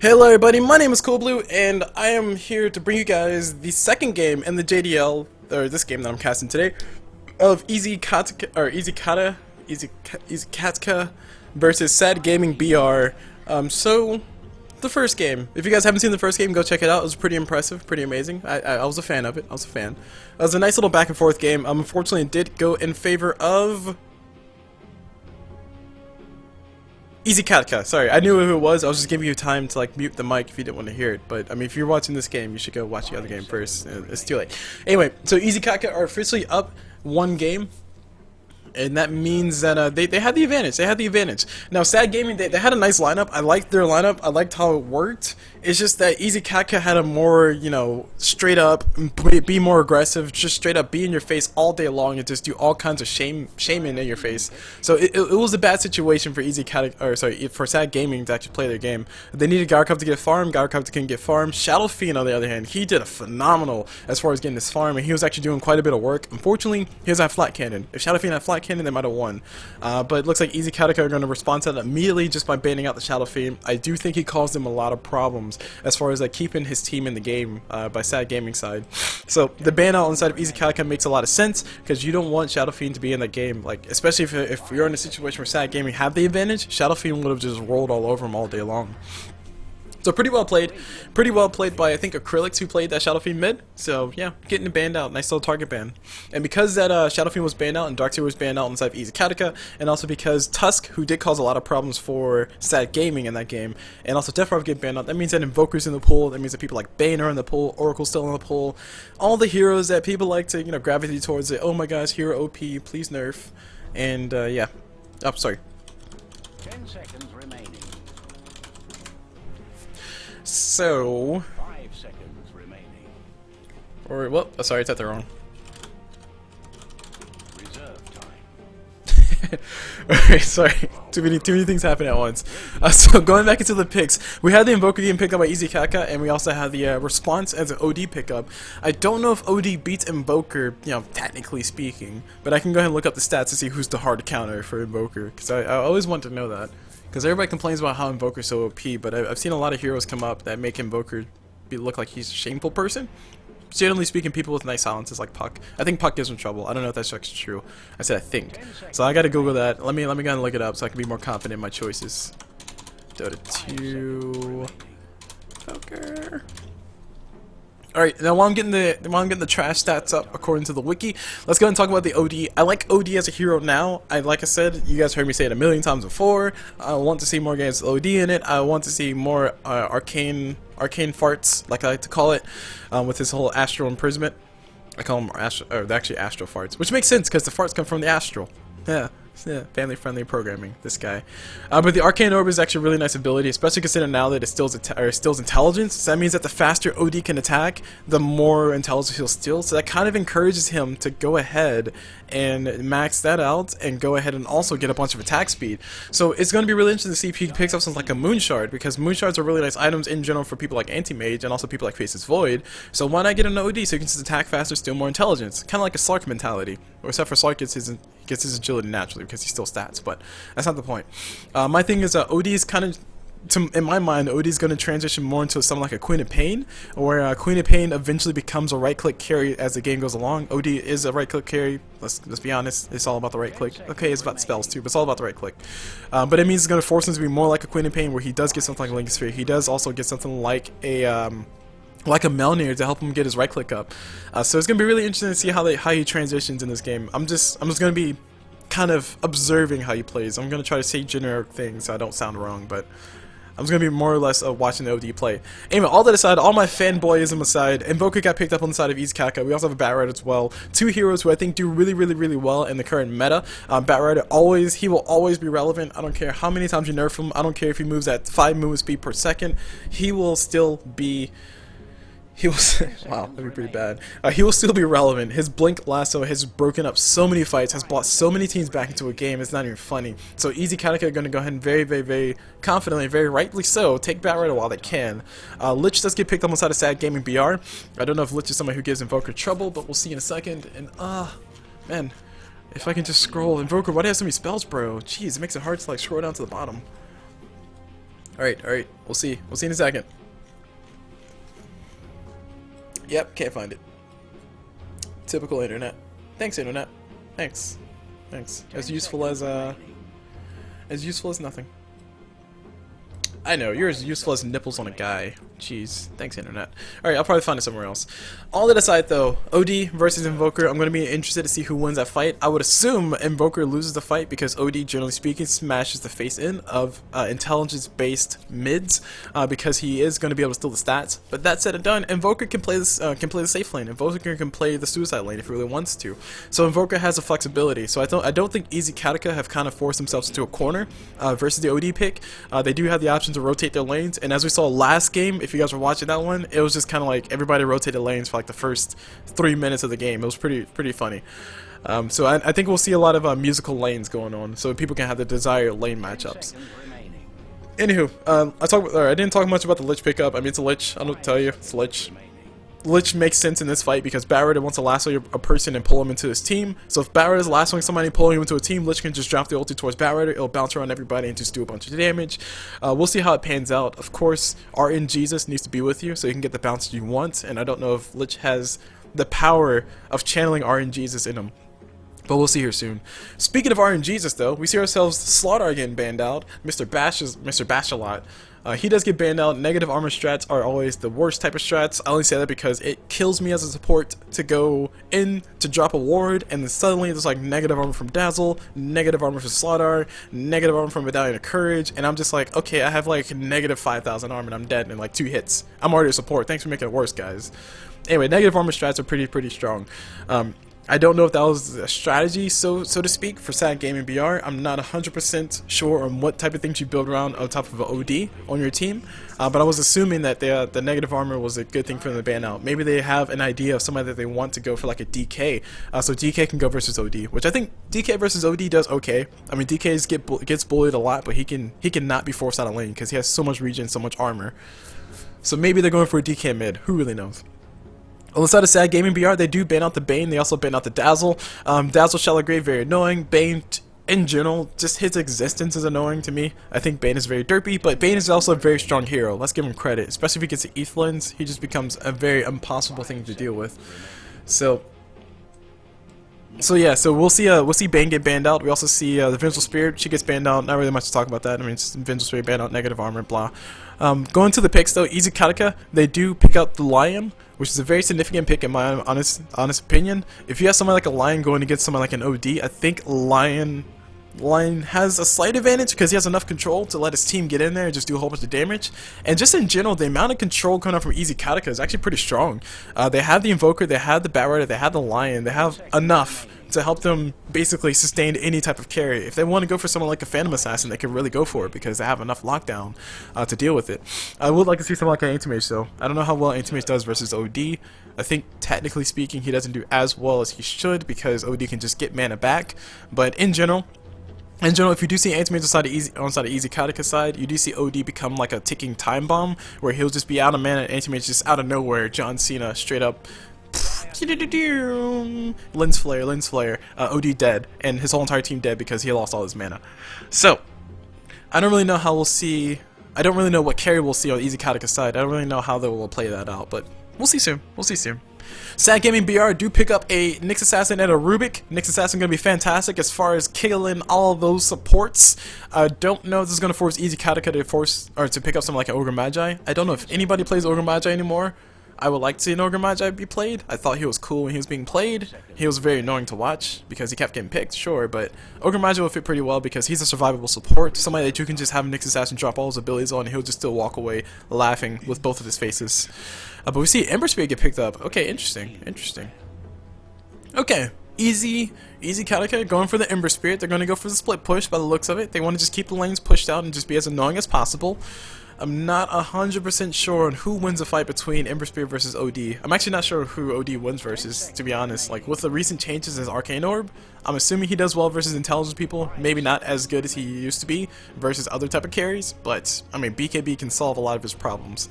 Hello everybody, my name is CulBlu, and I am here to bring you guys the second game in the JDL, or this game that I'm casting today, of Easy Katka versus Sad Gaming BR. So, the first game. If you guys haven't seen the first game, go check it out. It was pretty impressive, pretty amazing. I was a fan of it. I was a fan. It was a nice little back and forth game. Unfortunately, it did go in favor of Easy Katka. Sorry, I knew who it was. I was just giving you time to like mute the mic if you didn't want to hear it. But I mean, if you're watching this game, you should go watch the other game first. It's too late. Anyway, so Easy Katka are officially up one game, and that means that they had the advantage. They had the advantage. Now, Sad Gaming, they had a nice lineup. I liked their lineup. I liked how it worked. It's just that Easy Katka had a more, you know, straight up, be more aggressive, just straight up be in your face all day long and just do all kinds of shaming in your face. So it was a bad situation for Easy Katka, or sorry, for Sad Gaming to actually play their game. They needed Garkov to get farm. Garkov couldn't get farm. Shadow Fiend, on the other hand, he did a phenomenal as far as getting this farm, and he was actually doing quite a bit of work. Unfortunately, he doesn't have flat cannon. If Shadow Fiend had flat cannon, they might have won. But it looks like Easy Katka are going to respond to that immediately just by banning out the Shadow Fiend. I do think he caused them a lot of problems as far as like keeping his team in the game by Sad Gaming side. So the ban out on the side of Easy Katka makes a lot of sense because you don't want Shadow Fiend to be in the game. Like, especially if you're in a situation where Sad Gaming have the advantage, Shadow Fiend would have just rolled all over him all day long. So pretty well played by, I think, Acrylics, who played that Shadow Fiend mid. So yeah, getting it banned out, nice little target ban. And because that Shadow Fiend was banned out and Darkseer was banned out inside of Easy Katka, and also because Tusk, who did cause a lot of problems for Sad Gaming in that game, and also Death get banned out, that means that Invoker's in the pool, that means that people like Bane are in the pool, Oracle's still in the pool, all the heroes that people like to, you know, gravitate towards it. Oh my gosh, hero OP, please nerf. And yeah. Oh, sorry. 10 seconds remaining. So, 5 seconds remaining. or well, oh, sorry, I typed that wrong. Reserve time. Alright, sorry. Too many things happen at once. So going back into the picks, we had the Invoker game picked up by Easy Katka, and we also had the response as an OD pickup. I don't know if OD beats Invoker, you know, technically speaking, but I can go ahead and look up the stats to see who's the hard counter for Invoker, because I always want to know that. Because everybody complains about how Invoker's so OP, but I've seen a lot of heroes come up that make Invoker look like he's a shameful person. Generally speaking, people with nice silences like Puck. I think Puck gives him trouble. I don't know if that's actually true. I said I think. So I gotta Google that. Let me go ahead and look it up so I can be more confident in my choices. Dota 2 Poker. Alright, now while I'm getting the trash stats up according to the wiki, let's go ahead and talk about the OD. I like OD as a hero now. Like I said, you guys heard me say it a million times before. I want to see more games with OD in it. I want to see more arcane farts, like I like to call it, with his whole astral imprisonment. I call them actually astral farts, which makes sense because the farts come from the astral. Yeah, family-friendly programming, this guy. But the Arcane Orb is actually a really nice ability, especially considering now that it stills intelligence. So that means that the faster OD can attack, the more intelligence he'll steal. So that kind of encourages him to go ahead and max that out and go ahead and also get a bunch of attack speed. So it's going to be really interesting to see if he picks up something like a Moon Shard, because Moon Shards are really nice items in general for people like Anti-Mage and also people like Faces Void. So why not get an OD so he can just attack faster, steal more intelligence? Kind of like a Slark mentality. Or except for Slark gets his agility naturally because he still stats, but that's not the point. My thing is OD is kind of, in my mind, OD is going to transition more into something like a Queen of Pain, where Queen of Pain eventually becomes a right-click carry as the game goes along. OD is a right-click carry. Let's be honest, it's all about the right-click. Okay, it's about spells too, but it's all about the right-click. But it means it's going to force him to be more like a Queen of Pain, where he does get something like Link Sphere. He does also get something like a Melnir to help him get his right click up. So it's gonna be really interesting to see how he transitions in this game. I'm just gonna be kind of observing how he plays. I'm gonna try to say generic things so I don't sound wrong, but I'm just gonna be more or less watching the OD play. Anyway, all that aside, all my fanboyism aside, Invoker got picked up on the side of Easy Katka. We also have a Batrider as well. Two heroes who I think do really well in the current meta. Batrider he will always be relevant. I don't care how many times you nerf him. I don't care if he moves at 5 movement speed per second. He will still be. Wow, that'd be pretty bad. He will still be relevant. His Blink Lasso has broken up so many fights, has brought so many teams back into a game, it's not even funny. So Easy Katka are going to go ahead and very confidently, very rightly so, take Batrider while they can. Lich does get picked up on the side of Sad Gaming BR. I don't know if Lich is somebody who gives Invoker trouble, but we'll see in a second. And man, if I can just scroll. Invoker, why do you have so many spells, bro? Jeez, it makes it hard to like scroll down to the bottom. Alright, alright. We'll see. We'll see in a second. Yep, can't find it. Typical internet. Thanks, internet. Thanks. Thanks. As useful as nothing. I know, you're as useful as nipples on a guy. Jeez. Thanks, internet. Alright, I'll probably find it somewhere else. All that aside, though, OD versus Invoker, I'm going to be interested to see who wins that fight. I would assume Invoker loses the fight because OD, generally speaking, smashes the face in of intelligence-based mids because he is going to be able to steal the stats. But that said and done, Invoker can play this, can play the safe lane. Invoker can play the suicide lane if he really wants to. So Invoker has the flexibility. So I don't think Easy Katka have kind of forced themselves into a corner versus the OD pick. They do have the option to rotate their lanes, and as we saw last game, if you guys were watching that one, it was just kind of like everybody rotated lanes for like the first 3 minutes of the game. It was pretty funny. So I think we'll see a lot of musical lanes going on, so people can have the desired lane matchups. Anywho, I didn't talk much about the Lich pickup. I mean, it's a Lich. I don't tell you, it's Lich. Lich makes sense in this fight because Barrett wants to lasso a person and pull him into his team. So if Barrett is lassoing somebody and pulling him into a team, Lich can just drop the ulti towards Barrett. It'll bounce around everybody and just do a bunch of damage. We'll see how it pans out. Of course, RN Jesus needs to be with you so you can get the bounce you want. And I don't know if Lich has the power of channeling RN Jesus in him. But we'll see here soon. Speaking of RN Jesus, though, we see ourselves Slaughter getting banned out. Mr. Bash a lot. He does get banned out. Negative armor strats are always the worst type of strats. I only say that because it kills me as a support to go in to drop a ward, and then suddenly there's like negative armor from Dazzle, negative armor from Slaughter, negative armor from Medallion of Courage, and I'm just like, okay, I have like negative 5,000 armor and I'm dead in like 2 hits. I'm already a support. Thanks for making it worse, guys. Anyway, negative armor strats are pretty strong. I don't know if that was a strategy, so to speak, for Sad Gaming BR. I'm not 100% sure on what type of things you build around on top of an OD on your team, but I was assuming that the negative armor was a good thing for them to ban out. Maybe they have an idea of somebody that they want to go for like a DK, so DK can go versus OD, which I think DK versus OD does okay. I mean, DK gets bullied a lot, but he can not be forced out of lane because he has so much regen, so much armor. So maybe they're going for a DK mid. Who really knows? On the side of Sad Gaming BR, they do ban out the Bane. They also ban out the Dazzle. Dazzle Shallow Grave, very annoying. Bane, in general, just his existence is annoying to me. I think Bane is very derpy, but Bane is also a very strong hero. Let's give him credit. Especially if he gets the ETH lens, he just becomes a very impossible thing to deal with. So yeah, so we'll see Bane get banned out. We also see the Vengeful Spirit. She gets banned out. Not really much to talk about that. I mean, it's Vengeful Spirit banned out, negative armor, blah. Going to the picks though, Easy Katka, they do pick out the Lion, which is a very significant pick in my honest opinion. If you have someone like a Lion going against someone like an OD, I think Lion has a slight advantage because he has enough control to let his team get in there and just do a whole bunch of damage. And just in general, the amount of control coming out from Easy Katka is actually pretty strong. They have the Invoker, they have the Batrider, they have the Lion, they have enough to help them basically sustain any type of carry. If they want to go for someone like a Phantom Assassin, they can really go for it because they have enough lockdown to deal with it. I would like to see someone like an Anti-Mage though. I don't know how well Anti-Mage does versus OD. I think technically speaking he doesn't do as well as he should because OD can just get mana back. But in general, if you do see Anti-Mage on side of Easy Katka's side, you do see OD become like a ticking time bomb where he'll just be out of mana and Anti-Mage just out of nowhere, John Cena straight up lens flare, OD dead, and his whole entire team dead because he lost all his mana. So I don't really know how we'll see. I don't really know what carry we'll see on Easy Katka's side. I don't really know how they will play that out, but we'll see soon. We'll see soon. Sad Gaming BR do pick up a Nyx Assassin and a Rubik. Nyx Assassin going to be fantastic as far as killing all of those supports. I don't know if this is going to force Easy Katka to pick up something like an Ogre Magi. I don't know if anybody plays Ogre Magi anymore. I would like to see an Ogre Magi be played. I thought he was cool when he was being played. He was very annoying to watch because he kept getting picked, sure, but Ogre Magi will fit pretty well because he's a survivable support. Somebody that you can just have Nyx Assassin drop all his abilities on and he'll just still walk away laughing with both of his faces. But we see Ember Spirit get picked up. Okay, interesting. Okay, Easy Katka going for the Ember Spirit. They're going to go for the split push by the looks of it. They want to just keep the lanes pushed out and just be as annoying as possible. I'm not 100% sure on who wins a fight between Ember Spirit versus OD. I'm actually not sure who OD wins versus, to be honest. Like, with the recent changes as Arcane Orb, I'm assuming he does well versus intelligent people. Maybe not as good as he used to be versus other type of carries, but, I mean, BKB can solve a lot of his problems.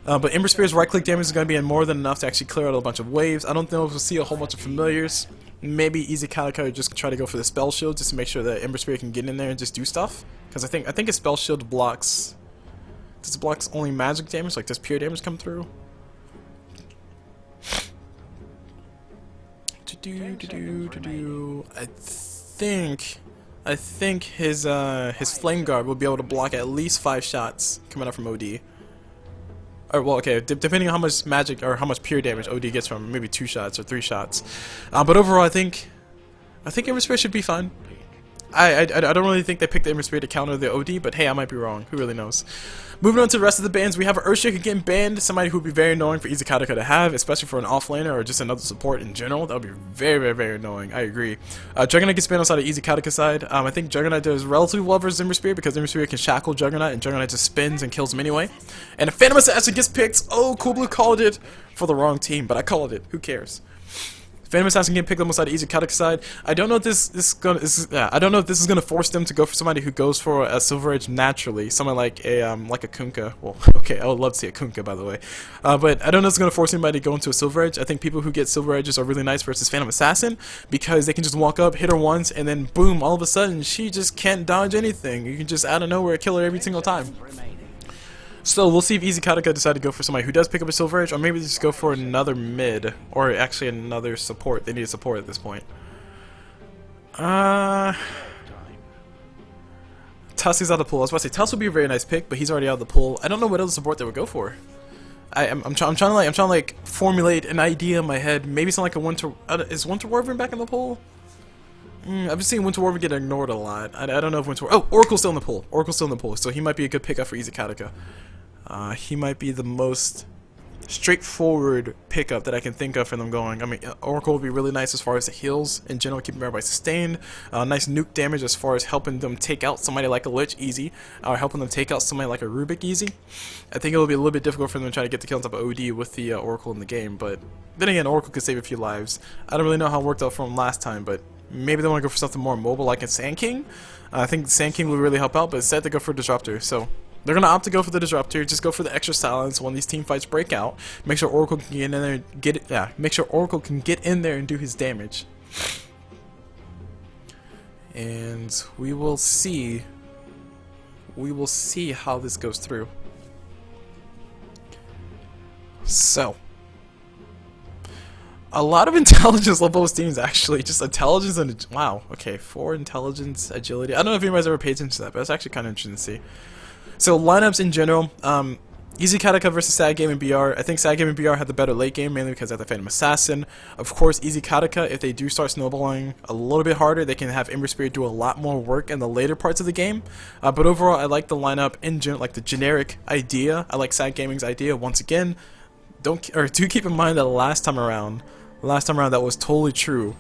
But Ember Spirit's right-click damage is going to be more than enough to actually clear out a bunch of waves. I don't know if we'll see a whole bunch of familiars. Maybe Easy Katka just try to go for the Spell Shield just to make sure that Ember Spirit can get in there and just do stuff. Because I think a Spell Shield blocks Does it block only magic damage? Like, does pure damage come through? I think his flame guard will be able to block at least 5 shots coming up from OD. Or, well, okay, depending on how much magic or how much pure damage OD gets from maybe 2 shots or 3 shots. But overall, I think Ember Spirit should be fine. I don't really think they picked the Ember Spirit to counter the OD, but hey, I might be wrong. Who really knows? Moving on to the rest of the bans, we have Earthshaker getting banned, somebody who would be very annoying for Easy Katka to have, especially for an offlaner or just another support in general. That would be very, very, very annoying. I agree. Juggernaut gets banned on the side of Easy Katka side. I think Juggernaut does relatively well versus Ember Spirit because Ember Spirit can shackle Juggernaut and Juggernaut just spins and kills him anyway. And a Phantom Assassin gets picked. Oh, CulBlu called it for the wrong team, but I called it. Who cares? Phantom Assassin getting picked up on the side of Easy Katka side. I don't know if this is gonna force them to go for somebody who goes for a Silver Edge naturally, someone like a Kunkka. Well, okay, I would love to see a Kunkka, by the way, but I don't know if it's gonna force anybody to go into a Silver Edge. I think people who get Silver Edges are really nice versus Phantom Assassin because they can just walk up, hit her once, and then boom, all of a sudden she just can't dodge anything. You can just out of nowhere kill her every single time. So we'll see if Easy Katka decide to go for somebody who does pick up a Silver Edge, or maybe just go for another mid, or actually another support. They need a support at this point. Tussie's out of the pool. I was about to say Tuss would be a very nice pick, but he's already out of the pool. I don't know what other support they would go for. I'm trying to like formulate an idea in my head. Maybe something like a Winter. Is Winter Wyvern back in the pool? I've been seeing Winter Wyvern get ignored a lot. I don't know if Winter. Oh, Oracle's still in the pool. Oracle's still in the pool, so he might be a good pickup for Easy Katka. He might be the most straightforward pickup that I can think of for them going. I mean, Oracle would be really nice as far as the heals in general, keeping everybody sustained. Nice nuke damage as far as helping them take out somebody like a Lich easy, or helping them take out somebody like a Rubik easy. I think it will be a little bit difficult for them to try to get the kill on top of OD with the Oracle in the game, but then again, Oracle could save a few lives. I don't really know how it worked out for him last time, but maybe they want to go for something more mobile like a Sand King. I think Sand King would really help out, but instead they go for a Disruptor. So they're going to opt to go for the Disruptor, just go for the extra silence when these team fights break out. Make sure Oracle can get in there make sure Oracle can get in there and do his damage. And we will see how this goes through. So a lot of intelligence on both teams, actually. Just intelligence and wow, okay, 4 intelligence, agility. I don't know if anybody's ever paid attention to that, but it's actually kind of interesting to see. So lineups in general, Easy Katka versus Sad Game and BR. I think Sad Game and BR had the better late game, mainly because they have the Phantom Assassin. Of course, Easy Katka, if they do start snowballing a little bit harder, they can have Ember Spirit do a lot more work in the later parts of the game. But overall, I like the lineup in general, like the generic idea. I like Sad Gaming's idea. Once again, do keep in mind that last time around that was totally true.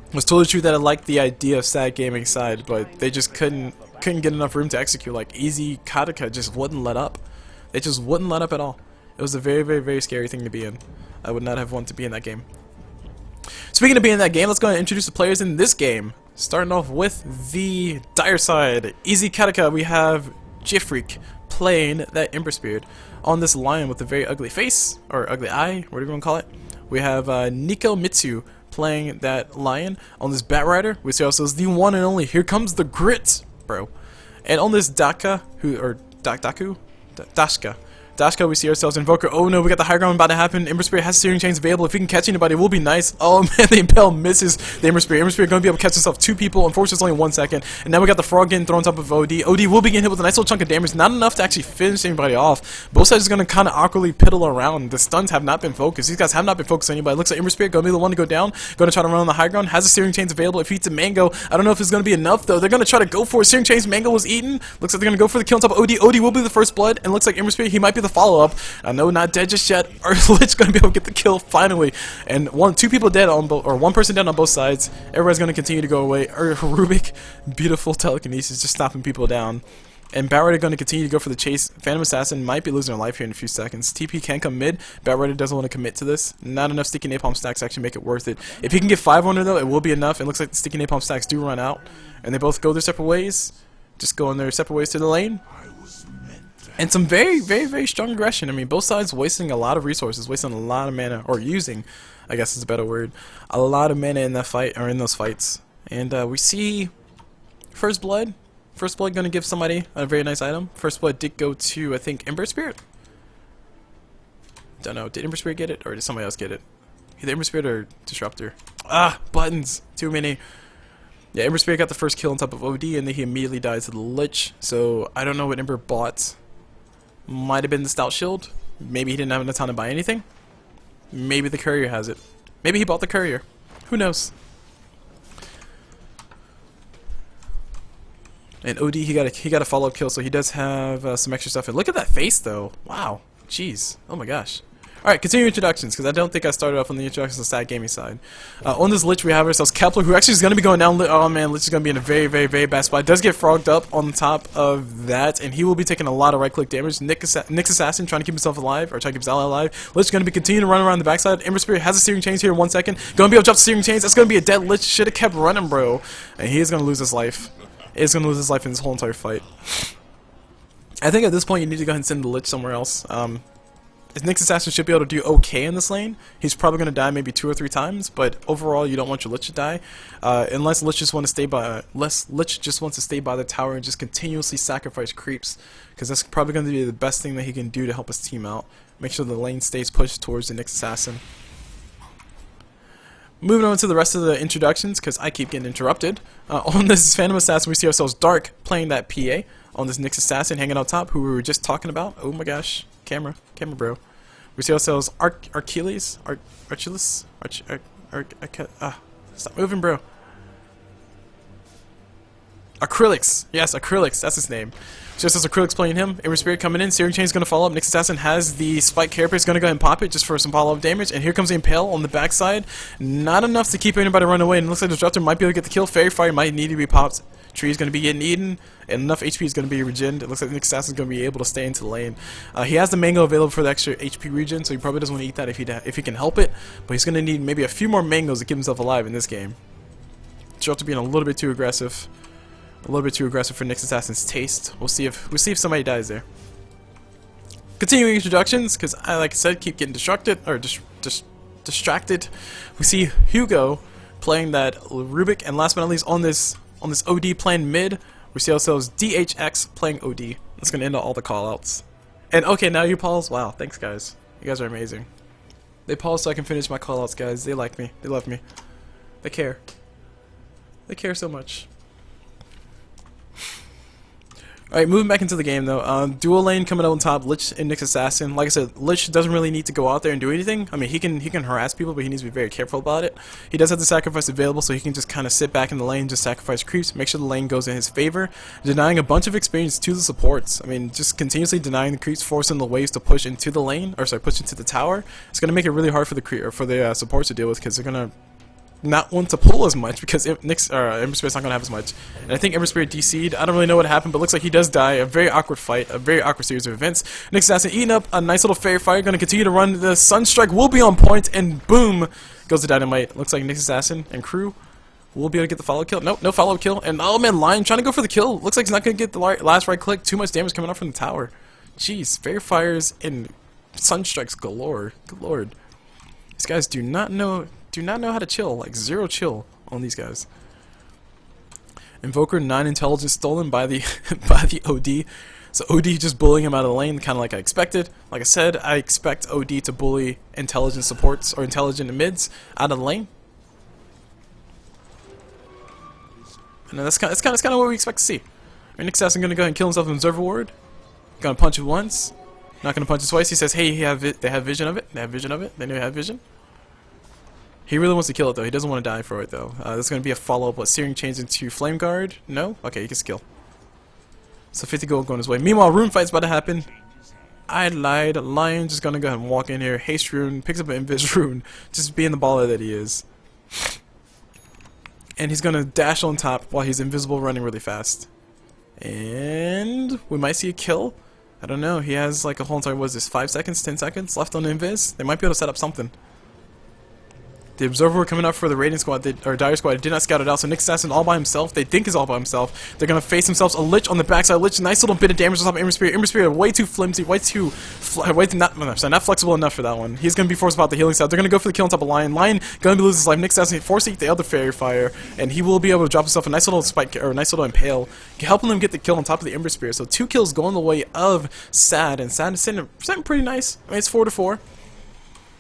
It was totally true that I liked the idea of Sad Gaming side, but they just couldn't get enough room to execute. Like Easy Katka just wouldn't let up. They just wouldn't let up at all. It was a very, very, very scary thing to be in. I would not have wanted to be in that game. Speaking of being in that game, let's go ahead and introduce the players in this game. Starting off with the dire side. Easy Katka, we have Jifreak playing that Ember Spirit on this lion with a very ugly face, or ugly eye, whatever you want to call it. We have Nico Mitsu playing that lion on this Batrider. We see also the one and only Here Comes the Grit, bro. And on this Dashka, Dashka, we see ourselves Invoker. Oh no, we got the high ground about to happen. Ember Spirit has steering chains available. If we can catch anybody, it will be nice. Oh man, the Impale misses the Ember Spirit. Ember Spirit going to be able to catch himself 2 people. Unfortunately, it's only 1 second. And now we got the Frog getting thrown on top of OD. OD will be getting hit with a nice little chunk of damage. Not enough to actually finish anybody off. Both sides are going to kind of awkwardly piddle around. The stuns have not been focused. These guys have not been focused on anybody. Looks like Ember Spirit going to be the one to go down. Going to try to run on the high ground. Has the steering chains available. If he eats a mango, I don't know if it's going to be enough though. They're going to try to go for it. Steering chains, mango was eaten. Looks like they're going to go for the kill on top of OD. OD will be the first blood. And looks like Ember Spirit, he might be the follow-up. No, not dead just yet. Our Lich gonna be able to get the kill finally, and 2 people dead on both, or 1 person dead on both sides. Everybody's gonna continue to go away. Rubik, beautiful telekinesis, just stopping people down. And Batrider gonna continue to go for the chase. Phantom Assassin might be losing her life here in a few seconds. TP can come mid. Batrider doesn't want to commit to this. Not enough sticky napalm stacks to actually make it worth it. If he can get 5 on her though, it will be enough. It looks like the sticky napalm stacks do run out, and they both go their separate ways. Just going their separate ways to the lane. And some very, very, very strong aggression. I mean, both sides wasting a lot of resources, wasting a lot of mana, or using, I guess is a better word, a lot of mana in that fight, or in those fights. And we see first blood. First blood gonna give somebody a very nice item. First blood did go to, I think, Ember Spirit? Don't know, did Ember Spirit get it, or did somebody else get it? Either Ember Spirit or Disruptor. Ah, buttons! Too many. Yeah, Ember Spirit got the first kill on top of OD, and then he immediately died to the Lich, so I don't know what Ember bought. Might have been the Stout Shield. Maybe he didn't have enough time to buy anything. Maybe the Courier has it. Maybe he bought the Courier. Who knows? And OD, he got a follow-up kill, so he does have some extra stuff. And look at that face, though. Wow. Jeez. Oh my gosh. Alright, continue introductions, because I don't think I started off on the introductions on the Sad Gaming side. On this Lich, we have ourselves CulBlu, who actually is going to be going down. Oh man, Lich is going to be in a very, very, very bad spot. Does get frogged up on the top of that, and he will be taking a lot of right-click damage. Nyx Assassin trying to keep himself alive, or trying to keep his ally alive. Lich is going to be continuing to run around the backside. Ember Spirit has a Searing Chains here in 1 second. Going to be able to drop the Searing Chains. That's going to be a dead Lich. Should have kept running, bro. And he is going to lose his life. He is going to lose his life in this whole entire fight. I think at this point, you need to go ahead and send the Lich somewhere else. Nyx Assassin should be able to do okay in this lane. He's probably going to die maybe 2 or 3 times, but overall you don't want your Lich to die, unless Lich just wants to stay by. Lich just wants to stay by the tower and just continuously sacrifice creeps, because that's probably going to be the best thing that he can do to help his team out. Make sure the lane stays pushed towards the Nyx Assassin. Moving on to the rest of the introductions, because I keep getting interrupted. On this Phantom Assassin, we see ourselves Dark playing that PA. On this Nyx Assassin hanging out top, who we were just talking about. Oh my gosh. Camera, bro. We see ourselves Achilles. Stop moving, bro. Acrylics. Yes, Acrylics. That's his name. Just as Acrylics playing him, Ember Spirit coming in, Searing Chain is going to follow up. Nyx Assassin has the Spike Carapace, going to go ahead and pop it just for some follow-up damage. And here comes the Impale on the backside. Not enough to keep anybody run away. And it looks like the Disruptor might be able to get the kill. Fairy Fire might need to be popped. Tree is going to be getting eaten, and enough HP is going to be regened. It looks like Nyx Assassin is going to be able to stay into the lane. He has the mango available for the extra HP regen, so he probably doesn't want to eat that if he can help it. But he's going to need maybe a few more mangoes to keep himself alive in this game. Disruptor being a little bit too aggressive. A little bit too aggressive for Nyx Assassin's taste. We'll see if somebody dies there. Continuing introductions, because I, like I said, keep getting distracted. We see Hugo playing that Rubik, and last but not least, on this OD playing mid, we see ourselves DHX playing OD. That's gonna end all the callouts. And okay, now you pause. Wow, thanks guys. You guys are amazing. They pause so I can finish my callouts, guys. They like me. They love me. They care. They care so much. Alright, moving back into the game though. Dual lane coming out on top, Lich and Nyx Assassin. Like I said, Lich doesn't really need to go out there and do anything. I mean, he can harass people, but he needs to be very careful about it. He does have the sacrifice available, so he can just kind of sit back in the lane, just sacrifice creeps, make sure the lane goes in his favor, denying a bunch of experience to the supports. I mean, just continuously denying the creeps, forcing the waves to push into the lane, or sorry, push into the tower. It's going to make it really hard for the supports to deal with, because they're going to not want to pull as much, because Ember Spirit's not going to have as much. And I think Ember Spirit DC'd. I don't really know what happened, but looks like he does die. A very awkward fight, a very awkward series of events. Nyx Assassin eating up a nice little Fairy Fire, going to continue to run. The Sunstrike will be on point, and boom, goes the Dynamite. Looks like Nyx Assassin and crew will be able to get the follow kill. Nope, no follow kill. And oh man, Lion trying to go for the kill. Looks like he's not going to get the last right click. Too much damage coming up from the tower. Jeez, Fairy Fires and Sunstrikes galore. Good lord. These guys do not know how to chill. Like, zero chill on these guys. Invoker 9 intelligence stolen by the by the OD. So OD just bullying him out of the lane, kind of like I expected. Like I said, I expect OD to bully intelligent supports or intelligent mids out of the lane. And that's kind of what we expect to see. Nyx Assassin gonna go ahead and kill himself in Observer Ward. Gonna punch it once. Not gonna punch it twice. He says, "Hey, they have vision of it. They have vision of it. They know they have vision." He really wants to kill it though. He doesn't want to die for it though. There's going to be a follow-up. What, Searing Chains into Flame Guard? No? Okay, he gets kill. So 50 gold going his way. Meanwhile, Rune Fight's about to happen. I lied. Lion just going to go ahead and walk in here. Haste Rune. Picks up an Invis Rune. Just being the baller that he is. And he's going to dash on top while he's invisible, running really fast. And we might see a kill. I don't know. He has like a whole entire, what is this, 5 seconds, 10 seconds left on Invis? They might be able to set up something. The Observer coming up for the Raiding Squad, or Dire Squad, did not scout it out, so Nick Assassin all by himself. They think is all by himself. They're going to face themselves a Lich on the backside. Lich, nice little bit of damage on top of Ember Spirit. Ember Spirit way too flimsy, not flexible enough for that one. He's going to be forced about the healing side. They're going to go for the kill on top of Lion. Lion going to lose his life. Nick Assassin forcing the other Fairy Fire, and he will be able to drop himself a nice little spike, or a nice little impale, helping them get the kill on top of the Ember Spirit. So 2 kills going the way of Sad, and Sad is sitting pretty nice. I mean, it's 4-4.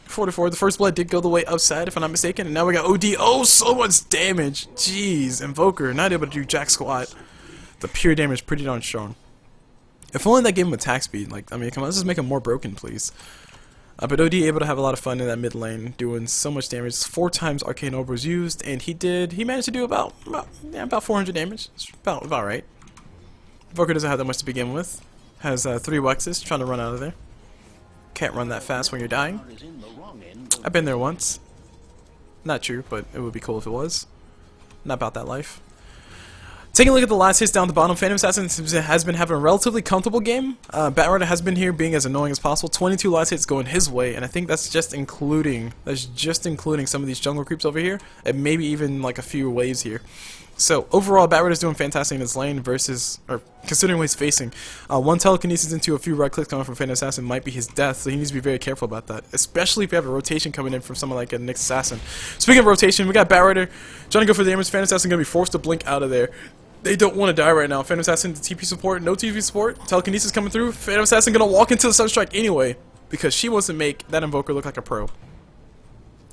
4-4. The first blood did go the way of Sad, if I'm not mistaken, and now we got OD. Oh, so much damage. Jeez, Invoker not able to do jack squat. The pure damage pretty darn strong. If only that gave him attack speed. Like, I mean, come on, let's just make him more broken, please. But OD able to have a lot of fun in that mid lane, doing so much damage. 4 times Arcane Orb was used, and he managed to do about 400 damage. It's about right. Invoker doesn't have that much to begin with. Has 3 Wexes, trying to run out of there. Can't run that fast when you're dying. I've been there once. Not true, but it would be cool if it was. Not about that life. Taking a look at the last hits down the bottom, Phantom Assassin has been having a relatively comfortable game. Batrider has been here being as annoying as possible. 22 last hits going his way, and I think that's just including some of these jungle creeps over here, and maybe even like a few waves here. So overall, Batrider's doing fantastic in his lane versus, or considering what he's facing. 1 telekinesis into a few right clicks coming from Phantom Assassin might be his death, so he needs to be very careful about that, especially if you have a rotation coming in from someone like a Nyx Assassin. Speaking of rotation, we got Batrider trying to go for the damage. Phantom Assassin going to be forced to blink out of there. They don't want to die right now. Phantom Assassin, TP support, no TP support. Telekinesis coming through. Phantom Assassin going to walk into the Sunstrike anyway, because she wants to make that Invoker look like a pro.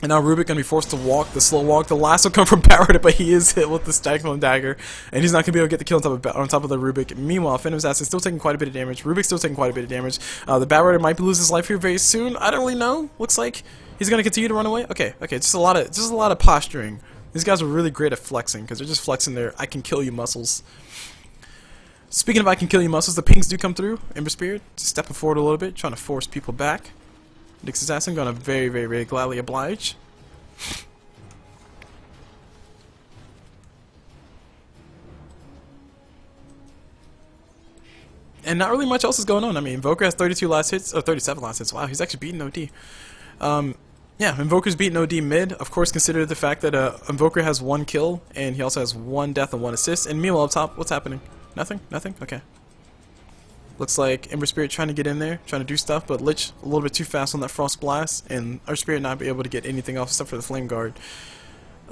And now Rubik going to be forced to walk, the slow walk. The last will come from Batrider, but he is hit with the Stifling Dagger. And he's not going to be able to get the kill on top of the Rubik. Meanwhile, Phantom Assassin still taking quite a bit of damage. Rubik's still taking quite a bit of damage. The Batrider might lose his life here very soon. I don't really know. Looks like he's going to continue to run away. Okay, just a lot of posturing. These guys are really great at flexing, because they're just flexing their I can kill you muscles. Speaking of I can kill you muscles, the pings do come through. Ember Spirit stepping forward a little bit, trying to force people back. Nyx Assassin going to very gladly oblige. And not really much else is going on. I mean, Invoker has 32 last hits, or 37 last hits. Wow, he's actually beating OD. Yeah, Invoker's beating OD mid. Of course, consider the fact that Invoker has 1 kill, and he also has 1 death and 1 assist. And meanwhile, up top, what's happening? Nothing? Nothing? Okay. Looks like Ember Spirit trying to get in there, trying to do stuff, but Lich a little bit too fast on that Frost Blast, and our Spirit not be able to get anything off except for the Flame Guard.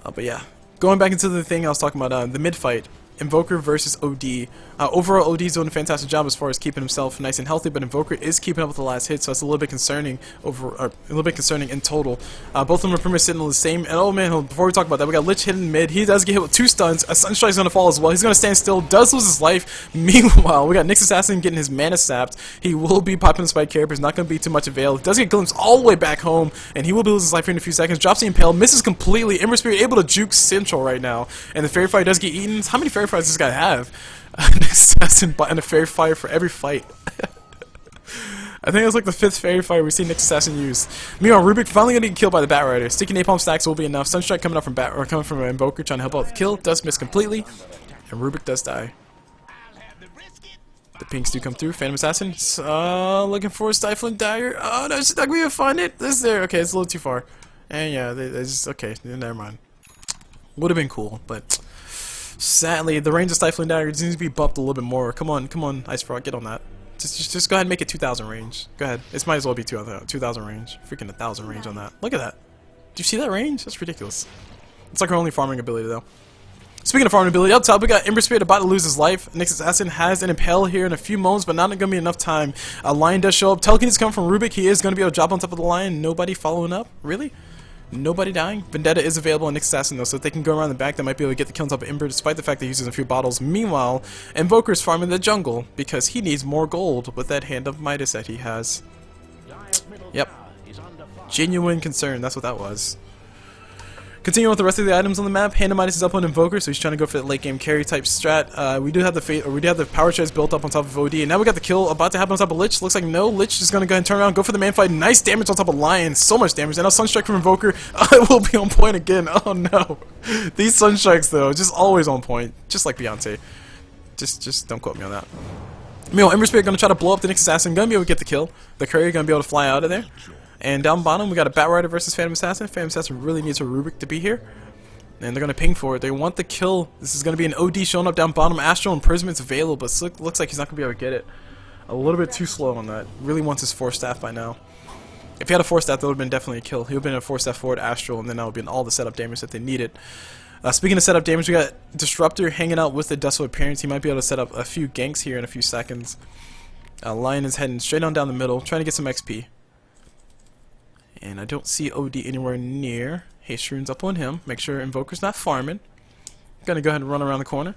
But yeah, going back into the thing I was talking about, the mid fight. Invoker versus OD. Overall, OD is doing a fantastic job as far as keeping himself nice and healthy, but Invoker is keeping up with the last hit, so it's a little bit concerning in total. Both of them are pretty much sitting on the same. And oh man, before we talk about that, we got Lich hitting mid. He does get hit with 2 stuns. A Sunstrike's gonna fall as well. He's gonna stand still. Does lose his life. Meanwhile, we got Nyx Assassin getting his mana sapped. He will be popping the spike carry, but it's not gonna be too much avail. Does get glimpsed all the way back home, and he will lose his life here in a few seconds. Drops the impale, misses completely. Ember Spirit able to juke Central right now, and the Fairy Fire does get eaten. How many Fairy Fires does this guy have? Nyx Assassin buying a Fairy Fire for every fight. I think it was like the 5th Fairy Fire we've seen Nyx Assassin use. Meanwhile, Rubik finally gonna get killed by the Batrider. Sticky Napalm stacks will be enough. Sunstrike coming up from coming from an Invoker trying to help out the kill. Does miss completely, and Rubik does die. The pinks do come through. Phantom Assassin looking for a Stifling Dagger. Oh no, she's not gonna be able to find it. This is there. Okay, it's a little too far. And yeah, they just okay. Never mind. Would have been cool, but sadly, the range of Stifling Dagger needs to be bumped a little bit more. Come on, Ice Frog, get on that. Just go ahead and make it 2,000 range. Go ahead. It might as well be 2,000 range. Freaking 1,000 range on that. Look at that. Do you see that range? That's ridiculous. It's like her only farming ability, though. Speaking of farming ability, up top we got Ember Spirit about to lose his life. Nyx Assassin has an impale here in a few moments, but not going to be enough time. A Lion does show up. Telekinesis come from Rubik. He is going to be able to drop on top of the Lion. Nobody following up? Really? Nobody dying? Vendetta is available on Nyx Assassin though, so if they can go around the back, they might be able to get the kill on top of Ember despite the fact that he uses a few bottles. Meanwhile, Invoker's farming the jungle because he needs more gold with that Hand of Midas that he has. Yep. Genuine concern, that's what that was. Continuing with the rest of the items on the map, Hand of Midas is up on Invoker, so he's trying to go for that late game carry type strat. We do have the power charge built up on top of OD, and now we got the kill about to happen on top of Lich. Looks like no, Lich is gonna go ahead and turn around, go for the man fight. Nice damage on top of Lion, so much damage. And now Sunstrike from Invoker, it will be on point again. Oh no, these Sunstrikes though, just always on point, just like Beyonce. Just don't quote me on that. Meanwhile, Ember Spirit gonna try to blow up the Nyx Assassin, gonna be able to get the kill. The courier gonna be able to fly out of there. And down bottom, we got a Batrider versus Phantom Assassin. Phantom Assassin really needs a Rubik to be here. And they're going to ping for it. They want the kill. This is going to be an OD showing up down bottom. Astral and Prisma's available, but looks like he's not going to be able to get it. A little bit too slow on that. Really wants his 4-staff by now. If he had a 4-staff, that would have been definitely a kill. He would have been a 4-staff forward Astral, and then that would have been all the setup damage that they needed. Speaking of setup damage, we got Disruptor hanging out with the Desolate Appearance. He might be able to set up a few ganks here in a few seconds. Lion is heading straight on down the middle, trying to get some XP. And I don't see OD anywhere near. Haste runes up on him. Make sure Invoker's not farming. Gonna go ahead and run around the corner.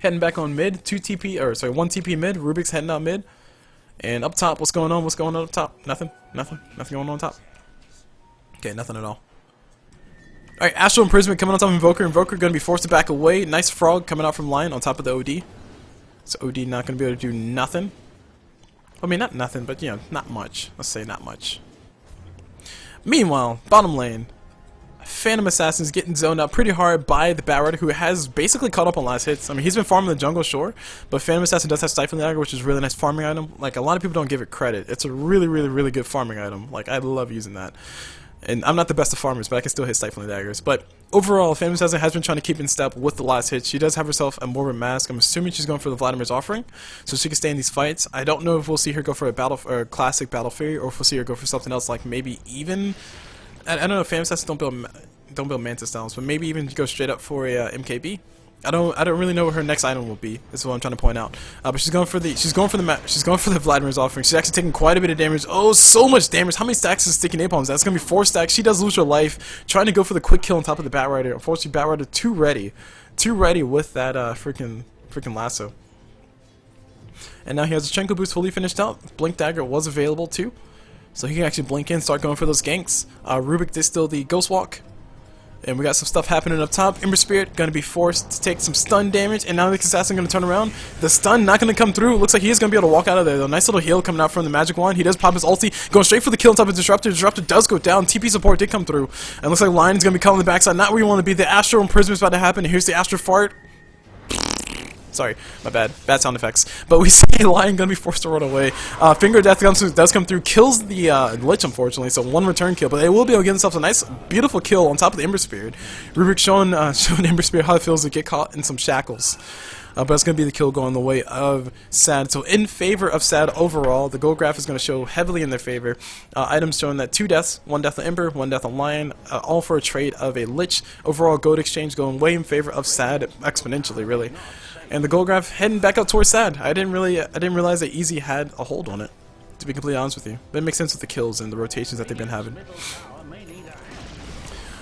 Heading back on mid. 1 TP mid. Rubik's heading out mid. And up top, what's going on? What's going on up top? Nothing. Nothing going on top. Okay, nothing at all. Alright, Astral and Prism coming on top of Invoker. Invoker gonna be forced to back away. Nice frog coming out from Lion on top of the OD. So OD not gonna be able to do nothing. I mean, not nothing, but you know, not much. Let's say not much. Meanwhile, bottom lane. Phantom Assassin's getting zoned out pretty hard by the Batrider, who has basically caught up on last hits. I mean, he's been farming the jungle, sure, but Phantom Assassin does have Stifling Dagger, which is a really nice farming item. Like, a lot of people don't give it credit. It's a really good farming item. Like, I love using that. And I'm not the best of farmers, but I can still hit Stifling Daggers. But overall, Phantom Assassin has been trying to keep in step with the last hit. She does have herself a Morbid Mask. I'm assuming she's going for the Vladimir's Offering, so she can stay in these fights. I don't know if we'll see her go for a classic Battle Fury, or if we'll see her go for something else, like maybe even... I don't know if Phantom Assassins don't build Mantis Styles, but maybe even go straight up for a MKB. I don't really know what her next item will be. This is what I'm trying to point out. But she's going for the Vladimir's Offering. She's actually taking quite a bit of damage. Oh, so much damage! How many stacks is Sticky Napalms? That's gonna be 4 stacks. She does lose her life trying to go for the quick kill on top of the Batrider. Unfortunately, Batrider too ready with that freaking lasso. And now he has a Chenko boost fully finished out. Blink Dagger was available too, so he can actually blink in, start going for those ganks. Rubik did still the Ghost Walk. And we got some stuff happening up top. Ember Spirit gonna be forced to take some stun damage, and now the Assassin gonna turn around. The stun not gonna come through. Looks like he is gonna be able to walk out of there though. Nice little heal coming out from the Magic Wand. He does pop his ulti, going straight for the kill on top of Disruptor. Disruptor does go down. TP support did come through. And looks like Lion's gonna be coming on the backside. Not where you want to be. The Astro and Prism is about to happen. Here's the Astro Fart. Sorry, my bad. Bad sound effects. But we see Lion gonna be forced to run away. Finger of Death does come through, kills the Lich, unfortunately, so 1 return kill. But they will be able to get themselves a nice, beautiful kill on top of the Ember Spirit. Rubik showing Ember Spirit how it feels to get caught in some shackles. But it's going to be the kill going the way of Sad. So in favor of Sad overall, the gold graph is going to show heavily in their favor. Items showing that 2 deaths, 1 death on Ember, 1 death on Lion, all for a trade of a Lich. Overall gold exchange going way in favor of Sad, exponentially really. And the gold graph heading back up towards Sad. I didn't realize that Easy had a hold on it, to be completely honest with you. But it makes sense with the kills and the rotations that they've been having.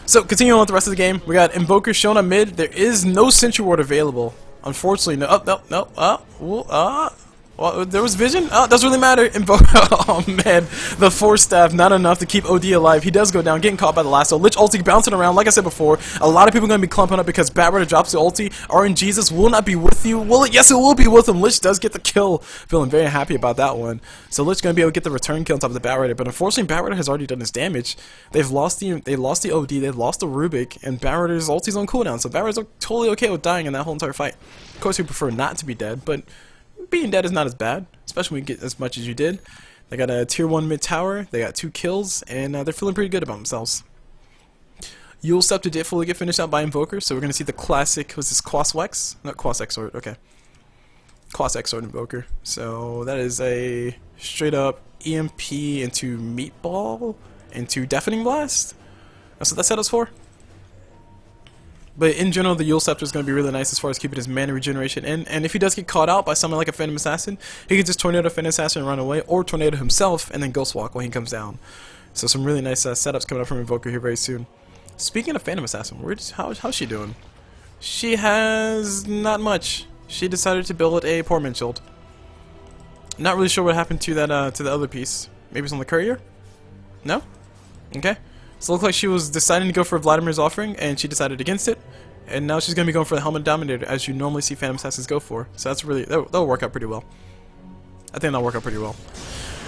So continuing on with the rest of the game, we got Invoker shown on mid. There is no Sentry Ward available. Unfortunately, no. Well, there was vision? Oh, it doesn't really matter. Oh man, the 4-staff, not enough to keep OD alive. He does go down, getting caught by the lasso. Lich ulti bouncing around, like I said before. A lot of people are going to be clumping up because Batrider drops the ulti. RNGesus will not be with you. Will it? Yes, it will be with him. Lich does get the kill. Feeling very happy about that one. So Lich going to be able to get the return kill on top of the Batrider. But unfortunately, Batrider has already done his damage. They lost the OD, they've lost the Rubik, and Batrider's ulti's on cooldown. So Batrider's totally okay with dying in that whole entire fight. Of course, we prefer not to be dead, but being dead is not as bad, especially when you get as much as you did. They got a tier 1 mid tower, they got 2 kills, and they're feeling pretty good about themselves. Yule Scepter did fully get finished out by Invoker, so we're going to see the classic, was this Quas-Wex? Not Quas-X Sword, okay. Quas-X Sword Invoker. So that is a straight up EMP into Meatball, into Deafening Blast. That's what that set us for. But in general, the Yule Scepter is going to be really nice as far as keeping his mana regeneration in. And if he does get caught out by someone like a Phantom Assassin, he can just Tornado Phantom Assassin and run away, or Tornado himself and then Ghost Walk when he comes down. So some really nice setups coming up from Invoker here very soon. Speaking of Phantom Assassin, how's she doing? She has not much. She decided to build a Portman Shield. Not really sure what happened to that to the other piece. Maybe it's on the Courier? No? Okay. So it looked like she was deciding to go for Vladimir's Offering, and she decided against it. And now she's going to be going for the Helmet Dominator, as you normally see Phantom Assassins go for. So that's really, that'll work out pretty well. I think that'll work out pretty well.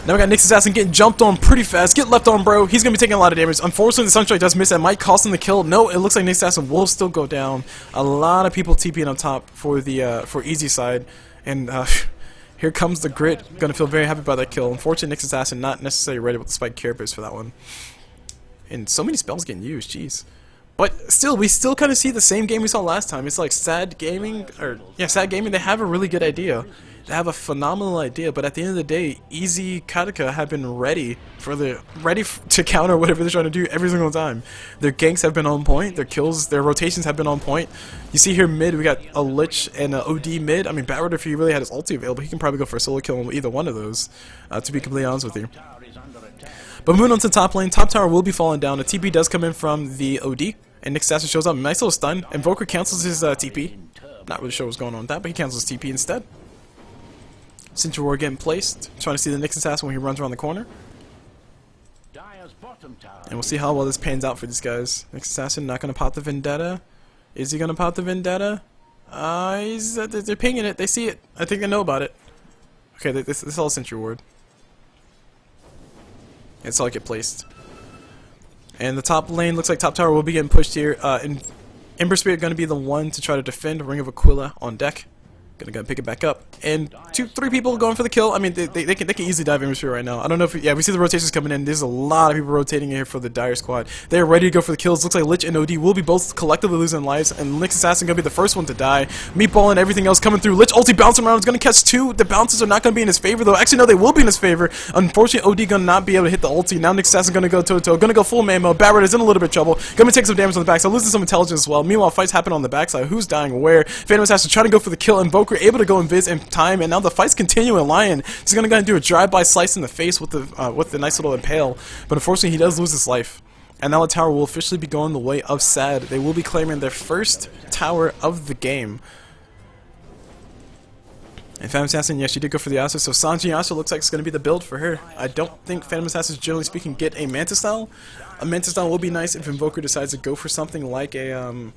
Now we got Nyx Assassin getting jumped on pretty fast. Get left on, bro. He's going to be taking a lot of damage. Unfortunately, the Sunstrike does miss. That might cost him the kill. No, it looks like Nyx Assassin will still go down. A lot of people TPing on top for the for easy side. And Here comes the grit. Gonna feel very happy about that kill. Unfortunately, Nyx Assassin not necessarily ready with the spike carapace for that one. And so many spells getting used, jeez. But still, we still kind of see the same game we saw last time. It's like Sad Gaming, Sad Gaming, they have a really good idea. They have a phenomenal idea, but at the end of the day, Easy Katka have been ready to counter whatever they're trying to do every single time. Their ganks have been on point, their kills, their rotations have been on point. You see here mid, we got a Lich and an OD mid. I mean, Batraider, if he really had his ulti available, he can probably go for a solo kill on either one of those, to be completely honest with you. But moving on to the top lane, top tower will be falling down. A TP does come in from the OD, and Nyx Assassin shows up. Nice little stun. Invoker cancels his TP. Not really sure what's going on with that, but he cancels his TP instead. Sentry Ward getting placed. Trying to see the Nyx Assassin when he runs around the corner. And we'll see how well this pans out for these guys. Nyx Assassin not going to pop the Vendetta. Is he going to pop the Vendetta? They're pinging it. They see it. I think they know about it. Okay, this is all Sentry Ward. It's all get placed. And the top lane looks like top tower will be getting pushed here. And Ember Spirit going to be the one to try to defend. Ring of Aquila on deck. Gonna pick it back up, and 2-3 people going for the kill. I mean, they can easily dive Ember Spirit right now. I don't know if we see the rotations coming in. There's a lot of people rotating in here for the Dire squad. They're ready to go for the kills. Looks like Lich and OD will be both collectively losing lives, and Nyx Assassin gonna be the first one to die. Meatball and everything else coming through. Lich ulti bouncing around is gonna catch 2. The bounces are not gonna be in his favor though. Actually, no, they will be in his favor. Unfortunately, OD gonna not be able to hit the ulti. Now Nyx Assassin gonna go toe to toe. Gonna go full main mode. Batraider is in a little bit of trouble. Gonna take some damage on the backside, losing some intelligence as well. Meanwhile, fights happen on the backside. Who's dying where? Phantom Assassin trying to go for the kill. Invoker able to go invis in time, and now the fights continue in Lion. He's gonna go and do a drive-by slice in the face with the nice little impale, but unfortunately he does lose his life. And now the tower will officially be going the way of Sad. They will be claiming their first tower of the game. And Phantom Assassin, yeah, she did go for the Yasuo, so Sanji Yasuo looks like it's going to be the build for her. I don't think Phantom Assassins, generally speaking, get a Manta style. A Manta style will be nice if Invoker decides to go for something like an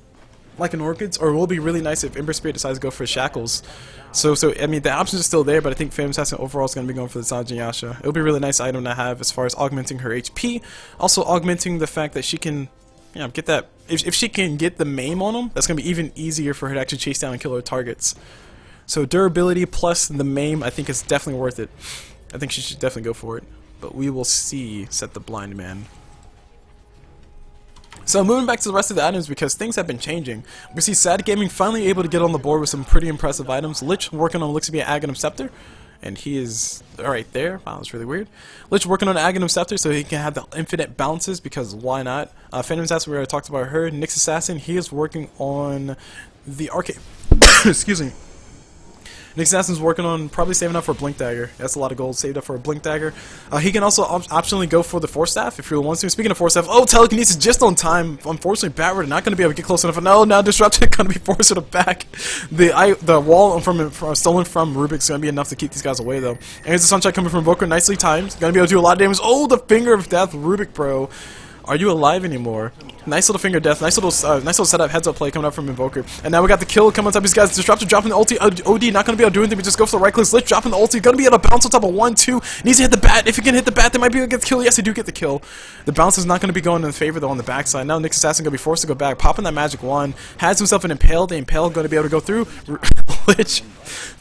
Orchids, or it will be really nice if Ember Spirit decides to go for Shackles. So I mean, the options are still there, but I think Phantom Assassin overall is going to be going for the Sanji Yasha. It'll be a really nice item to have as far as augmenting her HP, also augmenting the fact that she can, get that, if she can get the maim on them, that's going to be even easier for her to actually chase down and kill her targets. So durability plus the maim, I think is definitely worth it. I think she should definitely go for it. But we will see, Set the Blind Man. So moving back to the rest of the items, because things have been changing. We see Sad Gaming finally able to get on the board with some pretty impressive items. Lich working on looks to be an Aghanim Scepter, and he is right there. Wow, that's really weird. Lich working on an Aghanim Scepter so he can have the infinite bounces, because why not? Phantom Assassin, we already talked about her. Nyx Assassin, he is working on the arcade. Excuse me. Nyx Assassin's working on probably saving up for a Blink Dagger. That's a lot of gold saved up for a Blink Dagger. He can also optionally go for the Force Staff if he wants to. Speaking of Force Staff, oh, Telekinesis just on time. Unfortunately, Batraider not going to be able to get close enough. No, now Disrupted going to be forced to the back. The wall stolen from Rubik's going to be enough to keep these guys away, though. And here's the Sunshine coming from Invoker, nicely timed. Going to be able to do a lot of damage. Oh, the Finger of Death, Rubik, bro. Are you alive anymore? Nice little finger death, nice little setup, heads up play coming up from Invoker. And now we got the kill coming on top of these guys. Disruptor dropping the ulti. OD not gonna be able to do anything, but just go for the right click. Lich dropping the ulti, gonna be able to bounce on top of 1-2. Needs to hit the bat. If he can hit the bat, they might be able to get the kill. Yes, they do get the kill. The bounce is not gonna be going in favor though on the backside. Now Nyx Assassin gonna be forced to go back, popping that magic wand. Has himself an impale. The impale gonna be able to go through. Lich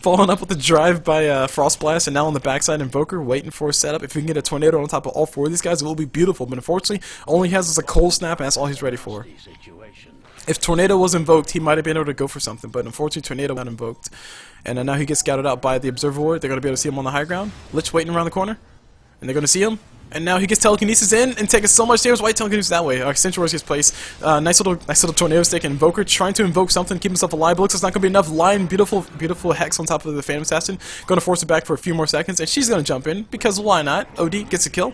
following up with the drive by Frost Blast, and now on the backside Invoker waiting for a setup. If we can get a tornado on top of all 4 of these guys, it will be beautiful. But unfortunately, all he has is a cold snap, and that's all he's ready for. If Tornado was invoked, he might have been able to go for something, but unfortunately Tornado got invoked. And now he gets scouted out by the Observer Ward. They're going to be able to see him on the high ground. Lich waiting around the corner, and they're going to see him. And now he gets Telekinesis in and taking so much damage. White Telekinesis that way. Central Wars gets placed. Nice little Tornado stick. And Invoker trying to invoke something, keep himself alive. But looks like it's not going to be enough. Lion, beautiful Hex on top of the Phantom Assassin. Going to force it back for a few more seconds. And she's going to jump in, because why not? OD gets a kill.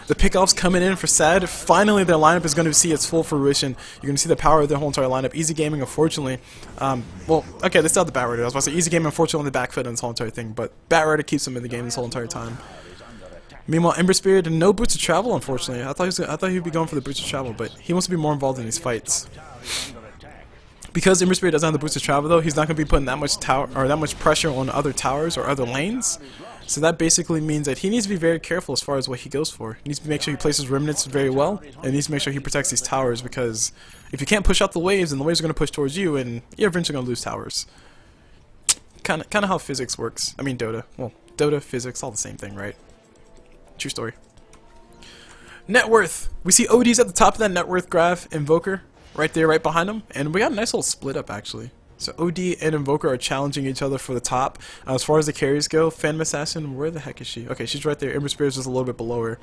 The pickoffs coming in for Sad. Finally, their lineup is going to see its full fruition. You're going to see the power of their whole entire lineup. Easy Gaming, unfortunately. Well, okay, they still have the Batraider. I was about to say Easy Gaming, unfortunately, on the back foot in this whole entire thing. But Batraider keeps them in the game this whole entire time. Meanwhile, Ember Spirit, no boots of travel, unfortunately. I thought he'd be going for the boots of travel, but he wants to be more involved in these fights. Because Ember Spirit doesn't have the boots of travel, though, he's not going to be putting that much pressure on other towers or other lanes. So that basically means that he needs to be very careful as far as what he goes for. He needs to make sure he places remnants very well, and he needs to make sure he protects these towers, because if you can't push out the waves, then the waves are going to push towards you, and you're eventually going to lose towers. Kind of how physics works. I mean Dota. Well, Dota, physics, all the same thing, right? True story. Net worth. We see ODs at the top of that net worth graph. Invoker right there, right behind him. And we got a nice little split up, actually. So OD and Invoker are challenging each other for the top. As far as the carries go, Phantom Assassin, where the heck is she? Okay, she's right there. Ember Spirit is just a little bit below her.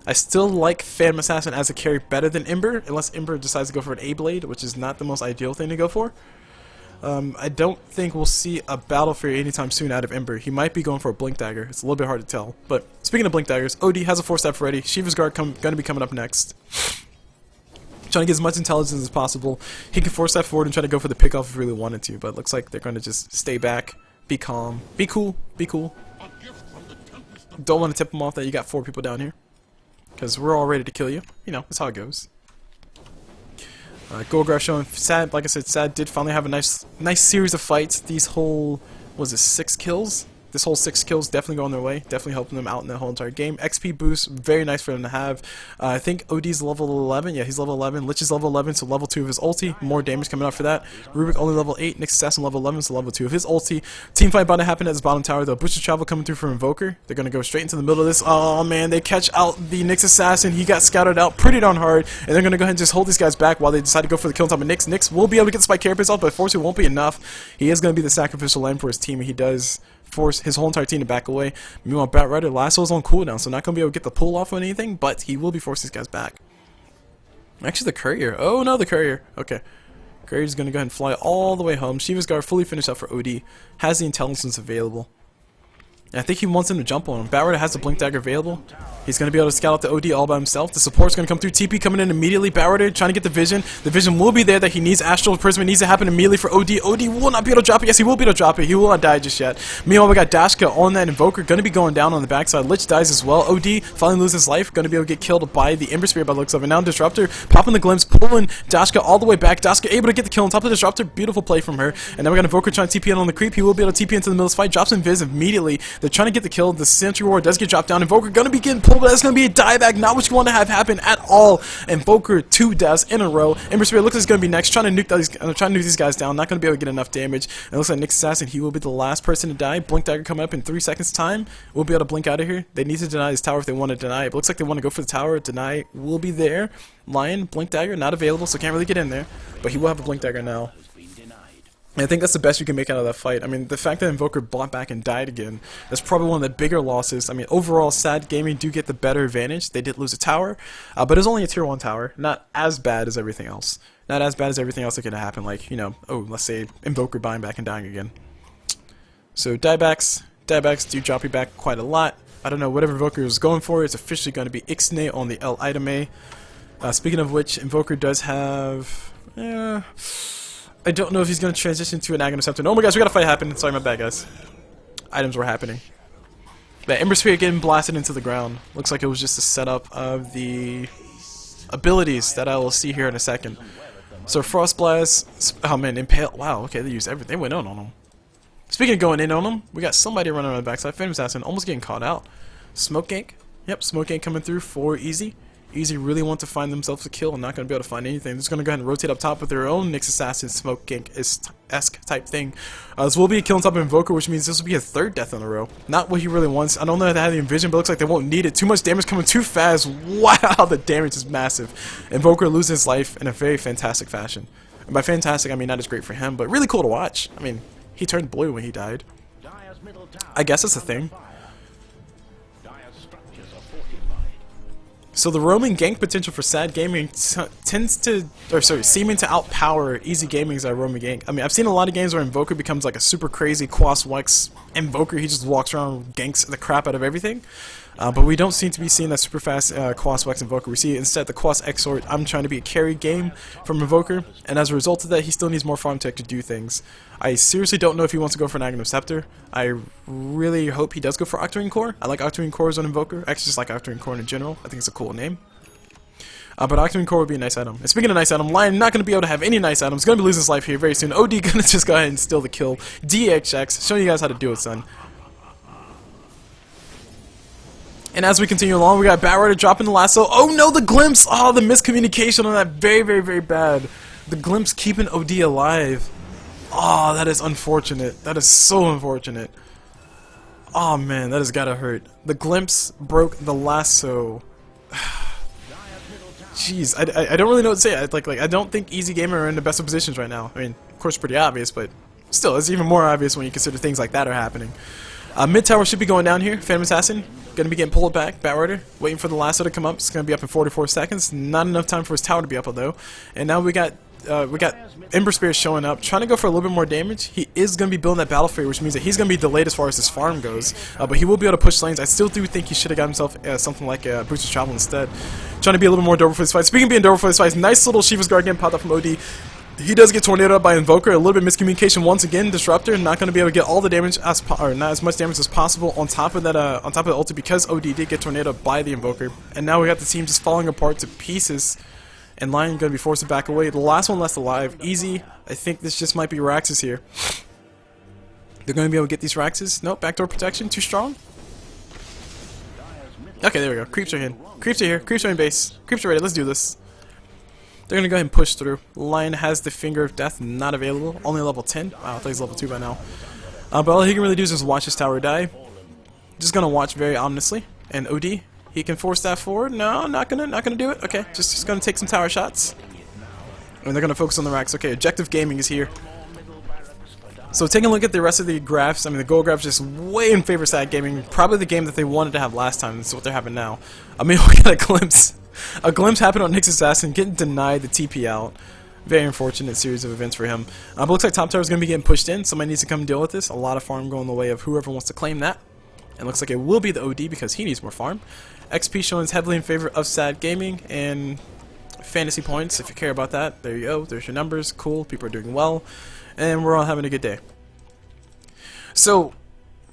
I still like Phantom Assassin as a carry better than Ember, unless Ember decides to go for an A-Blade, which is not the most ideal thing to go for. I don't think we'll see a Battle Fury anytime soon out of Ember. He might be going for a Blink Dagger. It's a little bit hard to tell. But speaking of Blink Daggers, OD has a 4-step ready. Shiva's Guard going to be coming up next. Trying to get as much intelligence as possible. He can 4-step forward and try to go for the pick off if he really wanted to, but it looks like they're going to just stay back, be calm, be cool, be cool. Don't want to tip him off that you got 4 people down here, because we're all ready to kill you. You know, that's how it goes. Goldgraph showing Sad. Like I said, Sad did finally have a nice series of fights. These whole, was it 6 kills? This whole 6 kills definitely going their way, definitely helping them out in the whole entire game. XP boost, very nice for them to have. I think OD's level 11, yeah, he's level 11. Lich is level 11, so level 2 of his ulti, more damage coming out for that. Rubik only level 8, Nyx Assassin level 11, so level 2 of his ulti. Team fight about to happen at this bottom tower, though. Booster travel coming through for Invoker. They're going to go straight into the middle of this. Oh man, they catch out the Nyx Assassin. He got scouted out pretty darn hard, and they're going to go ahead and just hold these guys back while they decide to go for the kill on top of Nyx. Nyx will be able to get the spike carapace off, but unfortunately won't be enough. He is going to be the sacrificial lamb for his team, and he does force his whole entire team to back away. Meanwhile, Batrider Lasso's on cooldown, so not going to be able to get the pull off or anything, but he will be forcing these guys back. Actually, the Courier. Oh no, the Courier. Okay. Courier's going to go ahead and fly all the way home. Shiva's Guard fully finished up for OD. Has the intelligence available. And I think he wants him to jump on him. Batrider has the Blink Dagger available. He's going to be able to scout out the OD all by himself. The support's going to come through. TP coming in immediately. Batrider trying to get the vision. The vision will be there that he needs. Astral Prism. It needs to happen immediately for OD. OD will not be able to drop it. Yes, he will be able to drop it. He will not die just yet. Meanwhile, we got Dashka on that Invoker. Going to be going down on the backside. Lich dies as well. OD finally loses his life. Going to be able to get killed by the Ember Spirit by the looks of it. Now Disruptor popping the glimpse. Pulling Dashka all the way back. Dashka able to get the kill on top of the Disruptor. Beautiful play from her. And then we got Invoker trying to TP in on the creep. He will be able to TP into the middle of the fight. Drops Invis immediately. They're trying to get the kill. The Sentry Ward does get dropped down. Invoker going to be getting pulled, but that's going to be a dieback. Not what you want to have happen at all. Invoker 2 deaths in a row. Ember Spirit looks like he's going to be next. Trying to nuke these guys down. Not going to be able to get enough damage. And it looks like Nyx Assassin, he will be the last person to die. Blink Dagger coming up in 3 seconds time. We'll be able to blink out of here. They need to deny this tower if they want to deny it. But looks like they want to go for the tower. Deny will be there. Lion, Blink Dagger, not available, so can't really get in there. But he will have a Blink Dagger now. And I think that's the best you can make out of that fight. I mean, the fact that Invoker bought back and died again, that's probably one of the bigger losses. I mean, overall, Sad Gaming do get the better advantage. They did lose a tower, but it's only a tier 1 tower. Not as bad as everything else. Not as bad as everything else that could happen, like, you know, oh, let's say Invoker buying back and dying again. So, diebacks do drop you back quite a lot. I don't know, whatever Invoker is going for, it's officially going to be Ixnay on the L item A. Speaking of which, Invoker does have... I don't know if he's going to transition to an Aghanim Scepter. Oh my gosh, we got a fight happening. Sorry, my bad, guys. Items were happening. The Ember Spirit getting blasted into the ground. Looks like it was just a setup of the abilities that I will see here in a second. So Frost Blast, oh man, Impale. Wow, okay, they used everything. They went on him. Speaking of going in on him, we got somebody running on the backside. Phantom Assassin almost getting caught out. Smoke Gank. Yep, Smoke Gank coming through for Easy. Easy really want to find themselves a kill and not going to be able to find anything. They're just going to go ahead and rotate up top with their own Nyx Assassin Smoke Gank-esque type thing. This will be a kill on top of Invoker, which means this will be a 3rd death in a row. Not what he really wants. I don't know if they have the Envision, but it looks like they won't need it. Too much damage coming too fast. Wow, the damage is massive. Invoker loses his life in a very fantastic fashion. And by fantastic, I mean not as great for him, but really cool to watch. I mean, he turned blue when he died. I guess that's a thing. So the roaming gank potential for Sad Gaming seeming to outpower Easy Gaming's roaming gank. I mean, I've seen a lot of games where Invoker becomes like a super crazy Quas-Wex Invoker. He just walks around, ganks the crap out of everything. But we don't seem to be seeing that super fast Quas-Wex Invoker. We see instead the Quas-Exort, I'm trying to be a carry game from Invoker. And as a result of that, he still needs more farm tech to do things. I seriously don't know if he wants to go for an Aghanim Scepter. I really hope he does go for Octarine Core. I like Octarine Core as an Invoker. I actually just like Octarine Core in general. I think it's a cool name. But Octarine Core would be a nice item. And speaking of nice item, Lion not going to be able to have any nice items. Going to be losing his life here very soon. OD going to just go ahead and steal the kill. DXX, showing you guys how to do it, son. And as we continue along, we got Batrider dropping the lasso. Oh no, the glimpse! Oh, the miscommunication on that. Very, very, very bad. The glimpse keeping OD alive. Oh, that is unfortunate. That is so unfortunate. Oh man, that has gotta hurt. The glimpse broke the lasso. Jeez, I don't really know what to say. I don't think Easy Gamer are in the best of positions right now. I mean, of course, pretty obvious, but still, it's even more obvious when you consider things like that are happening. Mid tower should be going down here. Phantom Assassin gonna be getting pulled back. Batrider waiting for the lasso to come up. It's gonna be up in 44 seconds. Not enough time for his tower to be up though. And now we got Ember Spear showing up, trying to go for a little bit more damage. He is going to be building that Battle Fury, which means that he's going to be delayed as far as his farm goes. But he will be able to push lanes. I still do think he should have got himself something like Boosted Travel instead. Trying to be a little bit more durable for this fight. Speaking of being durable for this fight, nice little Shiva's Guard getting popped up from OD. He does get tornadoed up by Invoker. A little bit miscommunication once again. Disruptor not going to be able to get all the damage or not as much damage as possible on top of that on top of the ulti because OD did get tornadoed by the Invoker. And now we got the team just falling apart to pieces. And Lion going to be forced to back away. The last one left alive. Easy. I think this just might be Raxus here. They're going to be able to get these Raxus. Nope, backdoor protection. Too strong. Okay, there we go. Creeps are in. Creeps are here. Creeps are in base. Creeps are ready. Let's do this. They're going to go ahead and push through. Lion has the Finger of Death. Not available. Only level 10. Wow, I thought he's level 2 by now. But all he can really do is just watch his tower die. Just going to watch very ominously. And OD. He can force that forward. No, not gonna do it. Okay, just gonna take some tower shots. And they're gonna focus on the racks. Okay, Objective Gaming is here. So taking a look at the rest of the graphs, I mean the goal graph is just way in favor of Sad Gaming. Probably the game that they wanted to have last time. That's what they're having now. I mean, we got a glimpse. A glimpse happened on Nyx Assassin, getting denied the TP out. Very unfortunate series of events for him. But looks like top tower is gonna be getting pushed in. Somebody needs to come deal with this. A lot of farm going the way of whoever wants to claim that. And looks like it will be the OD because he needs more farm. XP showing is heavily in favor of Sad Gaming and fantasy points. If you care about that, there you go. There's your numbers. Cool. People are doing well. And we're all having a good day. So,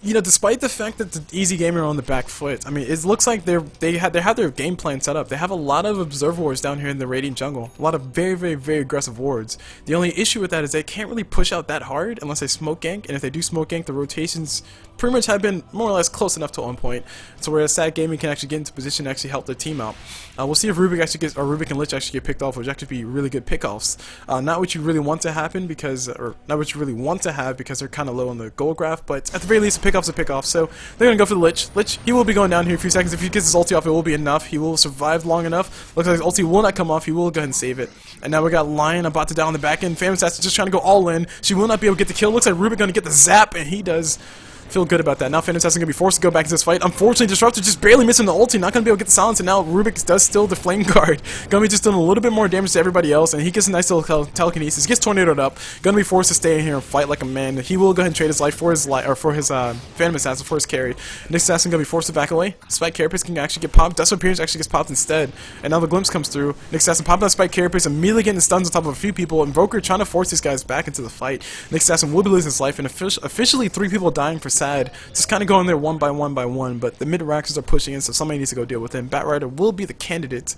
you know, despite the fact that the Easy Gamer are on the back foot, I mean, it looks like they have their game plan set up. They have a lot of observer wards down here in the Radiant Jungle. A lot of very aggressive wards. The only issue with that is they can't really push out that hard unless they smoke gank. And if they do smoke gank, the rotations pretty much have been more or less close enough to on point. So whereas Sad Gaming can actually get into position to actually help their team out. We'll see if Rubik actually gets, or Rubik and Lich actually get picked off, which actually be really good pickoffs. Not what you really want to happen because, or not what you really want to have because they're kind of low on the goal graph. But at the very least, a pickoff's a pickoff. So they're gonna go for the Lich. Lich, he will be going down here in a few seconds. If he gets his ulti off, it will be enough. He will survive long enough. Looks like his ulti will not come off. He will go ahead and save it. And now we got Lion about to die on the back end. Phantom Assassin just trying to go all in. She will not be able to get the kill. Looks like Rubik gonna get the zap, and he does. Feel good about that. Now Phantom Assassin gonna be forced to go back into this fight. Unfortunately, Disruptor just barely missing the ulti, not gonna be able to get the silence, and now Rubik does still the flame guard. Gonna be just doing a little bit more damage to everybody else, and he gets a nice little telekinesis. Gets tornadoed up. Gonna be forced to stay in here and fight like a man. He will go ahead and trade his life for his Phantom Assassin for his carry. Next Assassin gonna be forced to back away. Spike Carapace can actually get popped. Dust Appearance actually gets popped instead, and now the glimpse comes through. Next Assassin popping that Spike Carapace, immediately getting stuns on top of a few people. Invoker trying to force these guys back into the fight. Next Assassin will be losing his life, and officially 3 people dying for Sad. Just kind of going there one by one, but the mid-raxers are pushing in, so somebody needs to go deal with him. Batrider will be the candidate.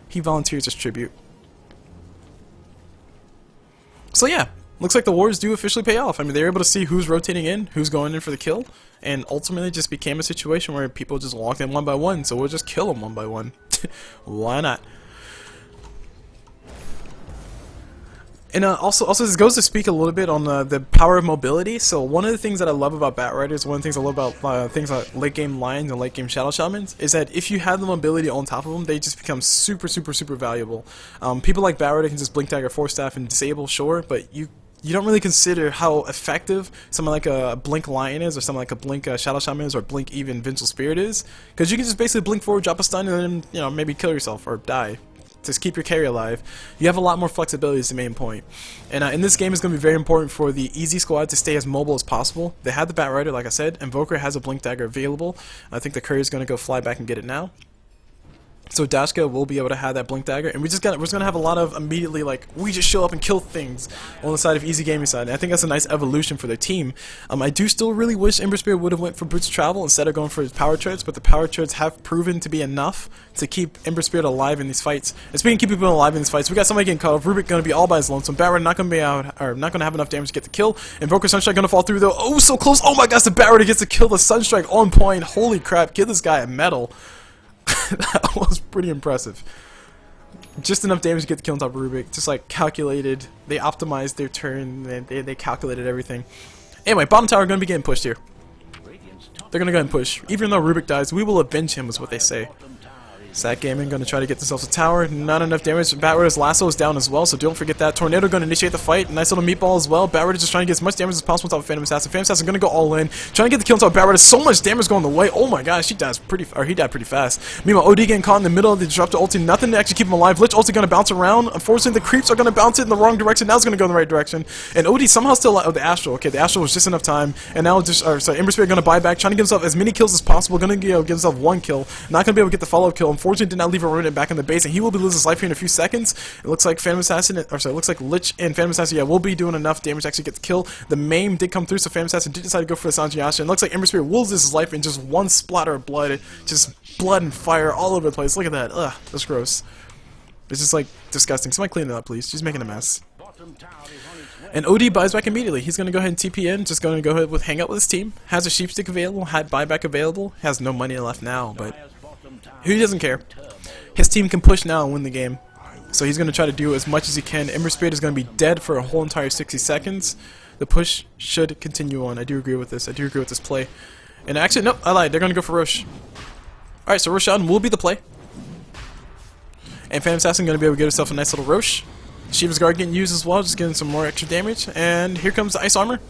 He volunteers as tribute. So yeah, looks like the wars do officially pay off. I mean, they were able to see who's rotating in, who's going in for the kill, and ultimately just became a situation where people just walked in one by one, so we'll just kill them one by one. Why not? And also this goes to speak a little bit on the power of mobility. So one of the things that I love about Batriders, one of the things I love about things like late game Lions and late game Shadow Shamans, is that if you have the mobility on top of them, they just become super valuable. People like Batrider can just blink dagger, force staff, and disable, sure, but you don't really consider how effective something like a Blink Lion is, or something like a Blink Shadow Shaman is, or Blink even Vengeful Spirit is, because you can just basically blink forward, drop a stun, and then maybe kill yourself or die. Just keep your carry alive. You have a lot more flexibility is the main point. And in this game, it's going to be very important for the Easy squad to stay as mobile as possible. They have the Batrider, like I said. Invoker has a Blink Dagger available. I think the Courier is going to go fly back and get it now. So Dashka will be able to have that Blink Dagger, and we're just gonna have a lot of immediately like we just show up and kill things on the side of Easy Gaming side. And I think that's a nice evolution for their team. I do still really wish Ember Spear would have went for Boots Travel instead of going for his Power Treads, but the Power Treads have proven to be enough to keep Ember Spirit alive in these fights. And speaking of keeping people alive in these fights, we got somebody getting cut off. Rubik gonna be all by his lonesome. Batrider not gonna be out, or not gonna have enough damage to get the kill. Invoker Sunstrike gonna fall through though. Oh, so close! Oh my gosh, the Batrider gets to kill the Sunstrike on point. Holy crap! Give this guy a medal. That was pretty impressive. Just enough damage to get the kill on top of Rubik. Just like calculated. They optimized their turn. They calculated everything. Anyway, bottom tower going to be getting pushed here. Radiant's They're gonna go ahead and push. Even though Rubik dies, we will avenge him, is what they say. Sad Gaming gonna try to get themselves a tower. Not enough damage. Batrider's lasso is down as well, so don't forget that. Tornado gonna initiate the fight. Nice little meatball as well. Batrider just trying to get as much damage as possible on top of Phantom Assassin. Phantom Assassin gonna go all in, trying to get the kill on top of Batrider. So much damage going the way. Oh my gosh, he died pretty fast. Meanwhile, OD getting caught in the middle. They disrupt the ulti. Nothing to actually keep him alive. Lich ulti gonna bounce around. Unfortunately, the creeps are gonna bounce it in the wrong direction. Now it's gonna go in the right direction. And OD somehow still the Astral. Okay, the Astral was just enough time. And now Ember Spirit gonna buy back, trying to give himself as many kills as possible. Gonna give himself one kill. Not gonna be able to get the follow-up kill. Unfortunately, did not leave a remnant back in the base, and he will be losing his life here in a few seconds. It looks like Phantom Assassin, it looks like Lich and Phantom Assassin, will be doing enough damage to actually get the kill. The maim did come through, so Phantom Assassin did decide to go for the Sanjiasha, and it looks like Ember Spirit will lose his life in just one splatter of blood. Just blood and fire all over the place. Look at that. Ugh, that's gross. It's just like disgusting. Somebody clean it up, please. She's making a mess. And OD buys back immediately. He's going to go ahead and TP in, just going to go ahead with hang out with his team. Has a sheep stick available, had buyback available. Has no money left now, but he doesn't care. His team can push now and win the game. So he's going to try to do as much as he can. Ember Spirit is going to be dead for a whole entire 60 seconds. The push should continue on. I do agree with this. I do agree with this play. And actually, no, I lied. They're going to go for Rosh. Alright, so Roshan will be the play. And Phantom Assassin going to be able to get himself a nice little Rosh. Shiva's Guard getting used as well, just getting some more extra damage. And here comes the Ice Armor.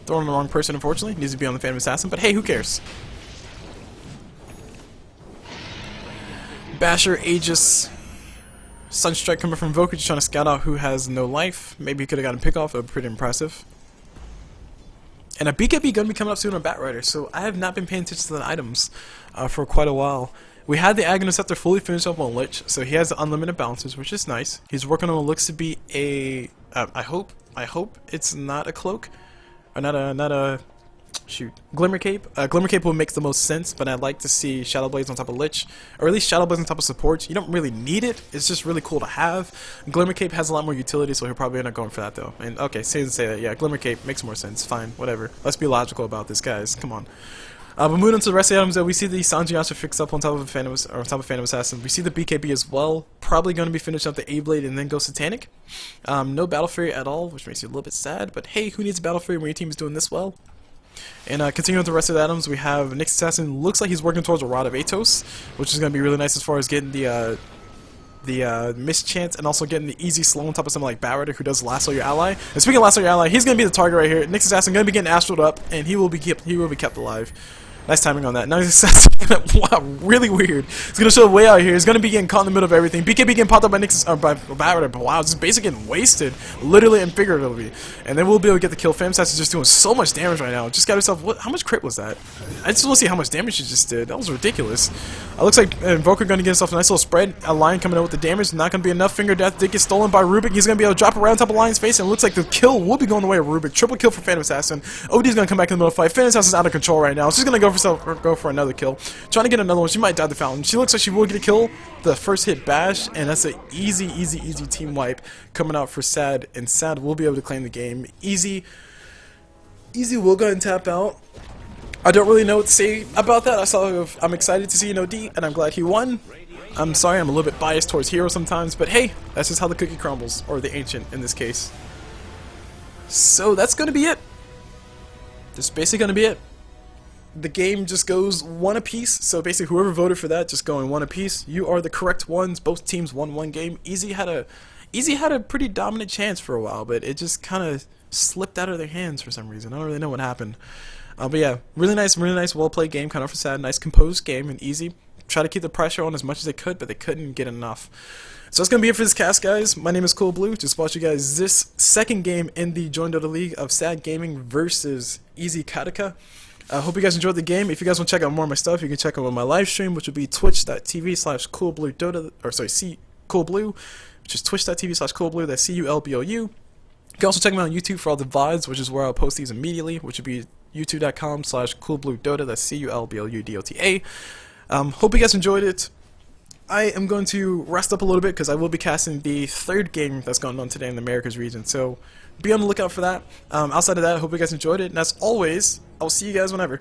Throwing the wrong person, unfortunately. Needs to be on the Phantom Assassin, but hey, who cares? Basher, Aegis, Sunstrike coming from Invoker, just trying to scout out who has no life. Maybe he could have gotten a pick off, pretty impressive. And a BKB gonna be coming up soon on Batrider, so I have not been paying attention to the items for quite a while. We had the Aghanim Scepter fully finished up on Lich, so he has unlimited bounces, which is nice. He's working on what looks to be a, I hope it's not a cloak, or not a shoot, Glimmer Cape. Glimmer Cape will make the most sense, but I'd like to see Shadow Blades on top of Lich, or at least Shadow Blades on top of support. You don't really need it, it's just really cool to have. Glimmer Cape has a lot more utility, so he'll probably end up going for that though. And okay, say that, yeah, Glimmer Cape makes more sense, fine, whatever. Let's be logical about this, guys, come on. But moving on to the rest of the items, we see the Sanjiasha fixed up on top of Phantom Assassin. We see the BKB as well, probably going to be finished up the A-Blade and then go Satanic. No Battle Fury at all, which makes you a little bit sad, but hey, who needs Battle Fury when your team is doing this well? And continuing with the rest of the items, we have Nyx Assassin. Looks like he's working towards a Rod of Atos, which is going to be really nice as far as getting the mischance and also getting the easy slow on top of something like Batrider, who does lasso your ally. And speaking of lasso your ally, he's going to be the target right here. Nyx Assassin going to be getting astraled up, and he will be kept alive. Nice timing on that. Now he's wow, really weird. He's gonna show way out here. He's gonna be getting caught in the middle of everything. BKB getting popped up by Nyx, by Batrider, but wow, just basically getting wasted, literally and figuratively. And then we'll be able to get the kill. Phantom Assassin is just doing so much damage right now. Just got himself. How much crit was that? I just want to see how much damage he just did. That was ridiculous. Looks like Invoker gonna get himself a nice little spread. A Lion coming out with the damage. Not gonna be enough. Finger Death did get stolen by Rubik. He's gonna be able to drop around top of Lion's face, and it looks like the kill will be going the way of Rubik. Triple kill for Phantom Assassin. OD's gonna come back in the middle of the fight. Phantom Assassin's out of control right now. She's gonna go for another kill. Trying to get another one. She might die the fountain. She looks like she will get a kill. The first hit bash, and that's an easy team wipe coming out for Sad, and Sad will be able to claim the game. Easy will go and tap out. I don't really know what to say about that. I'm excited to see OD, and I'm glad he won. I'm sorry, I'm a little bit biased towards Hero sometimes, but hey, that's just how the cookie crumbles, or the Ancient in this case. So that's gonna be it. That's basically gonna be it. The game just goes one apiece, so basically whoever voted for that, just going one apiece. You are the correct ones. Both teams won one game. Easy had a pretty dominant chance for a while, but it just kind of slipped out of their hands for some reason. I don't really know what happened. But yeah, really nice, well-played game, kind of for Sad. Nice composed game and easy. Try to keep the pressure on as much as they could, but they couldn't get enough. So that's going to be it for this cast, guys. My name is CulBlu. Just watch you guys this second game in the JoinDota League of Sad Gaming versus Easy Katka. I hope you guys enjoyed the game. If you guys want to check out more of my stuff, you can check out my live stream, which will be twitch.tv/CulBluDota, or sorry, CulBlu, which is twitch.tv/CulBlu, that's CulBlu. You can also check me out on YouTube for all the VODs, which is where I'll post these immediately, which would be youtube.com/CulBluDota, that's CulBluDota. Hope you guys enjoyed it. I am going to rest up a little bit because I will be casting the third game that's going on today in the Americas region, so be on the lookout for that. Outside of that, I hope you guys enjoyed it, and as always, I'll see you guys whenever.